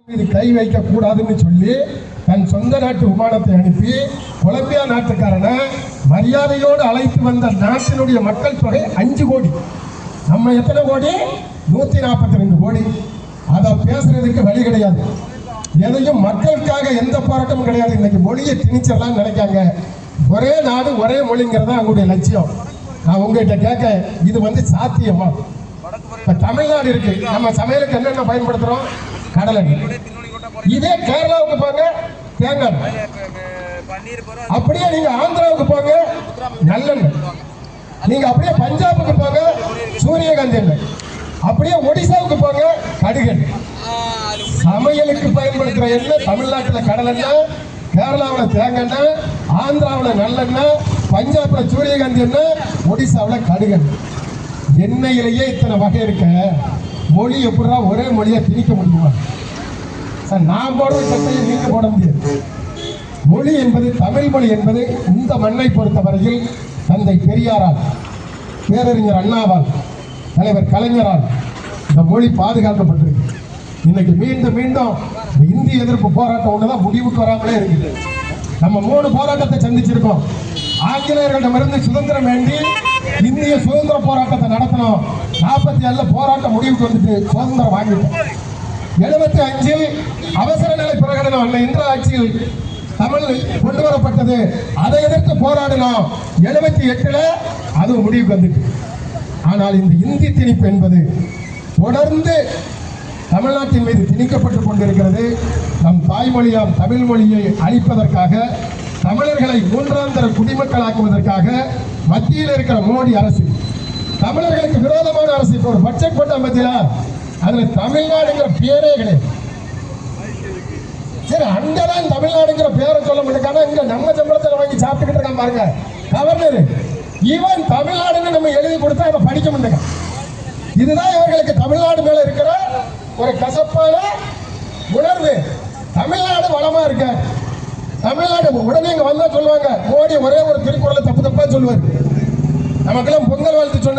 இது கை வைக்க கூடாதுன்னு சொல்லி தன் சொந்த நாட்டு விமானத்தை அனுப்பி கொலம்பியா நாட்டுக்காரனை மரியாதையோடு அழைத்து வந்த நாட்டினுடைய மக்கள் தொகை 5 கோடி. நம்ம எத்தனை கோடி? 142 கோடி. அதை பேசுறதுக்கு வழி கிடையாது. எதையும் மக்களுக்காக எந்த போராட்டமும் கிடையாது. இன்னைக்கு மொழியை திணிச்சிடலாம் நினைக்காங்க. ஒரே நாடு ஒரே மொழிங்கிறதா அவங்களுடைய லட்சியம். நான் உங்ககிட்ட கேட்க, இது சாத்தியமா? இப்ப தமிழ்நாடு இருக்கு, நம்ம சமையலுக்கு என்னென்ன பயன்படுத்துறோம்? கடலை. இதே கேரளாவுக்கு போங்க, தேங்காய். அப்படியே நீங்க ஆந்திராவுக்கு போங்க, நல்லெண்ணெய். நீங்க அப்படியே பஞ்சாபுக்கு போங்க, சூரியகாந்தி எண்ணெய். அப்படியே ஒடிசாவுக்கு போங்க, கடுகு. சமையலுக்கு பயன்படுத்துற எண்ணெய் தமிழ்நாட்டில் கடலெண்ணெய், கேரளாவில் தேங்காய், ஆந்திராவில் நல்லெண்ணெய், பஞ்சாப்ல சூரியகாந்தி எண்ணெய், ஒடிசாவில் கடுகு. எண்ணெயிலேயே இத்தனை வகை இருக்க, மொழி எப்படா ஒரே மொழியை திணிக்க முடியுமா? சார், நான் போடுற சட்டையை நீங்க போட முடியாது. மொழி என்பது, தமிழ் மொழி என்பது இந்த மண்ணை பொறுத்தவரையில் தந்தை பெரியாரால், பேரறிஞர் அண்ணாவால், தலைவர் கலைஞரால் இந்த மொழி பாதுகாக்கப்பட்டிருக்கு. இன்னைக்கு மீண்டும் மீண்டும் இந்த இந்திய எதிர்ப்பு போராட்டம் ஒண்ணுதான் முடிவுக்கு வராமலே இருக்குது. நம்ம 3 போராட்டத்தை சந்திச்சிருக்கோம். ஆங்கிலேயர்களிடமிருந்து சுதந்திரம் வேண்டி இந்திய சுதந்திர போராட்டத்தை நடத்தணும். 47 போராட்டம் முடிவுக்கு வந்துட்டு சுதந்திரம் வாங்கிட்டோம். 75 அவசர நிலை பிரகடனம் அல்ல, இந்திரா ஆட்சியில் தமிழ் கொண்டு வரப்பட்டது. அதை எதிர்த்து போராடினோம். 78 அது முடிவுக்கு வந்துட்டு. ஆனால் இந்த இந்தி திணிப்பு என்பது தொடர்ந்து தமிழ்நாட்டின் மீது திணிக்கப்பட்டுக் கொண்டிருக்கிறது. நம் தாய்மொழியாம் தமிழ் மொழியை அழிப்பதற்காக, தமிழர்களை 3ஆம் தர குடிமக்களாக்குவதற்காக மத்தியில் இருக்கிற மோடி அரசு தமிழர்களுக்கு விரோதமான அரசு. இப்போ ஒரு பட்ஜெட் போட்ட மத்தியில அதுல தமிழ்நாடுங்கிற பேரே கிடையாது. சரி, அங்கதான் தமிழ்நாடுங்கிற பேரை சொல்ல முடியாது. இங்க நம்ம சம்பளத்தில் வாங்கி சாப்பிட்டுக்கிட்டு இருக்கான் பாருங்க கவர்னர். ஈவன் தமிழ்நாடுன்னு நம்ம எழுதி கொடுத்தா அதை படிக்க முடியுங்க. இதுதான் இவர்களுக்கு தமிழ்நாடு மேல இருக்கிற ஒரு கசப்பான உணர்வு. தமிழ்நாடு வளமா இருக்க, தமிழ்நாடு உடனே இங்க வந்தா சொல்லுவாங்க மோடி ஒரே ஒரு திருக்குறளை தப்பு தப்பா சொல்லுவார். நமக்கெல்லாம் பொங்கல் வாழ்த்து சொன்ன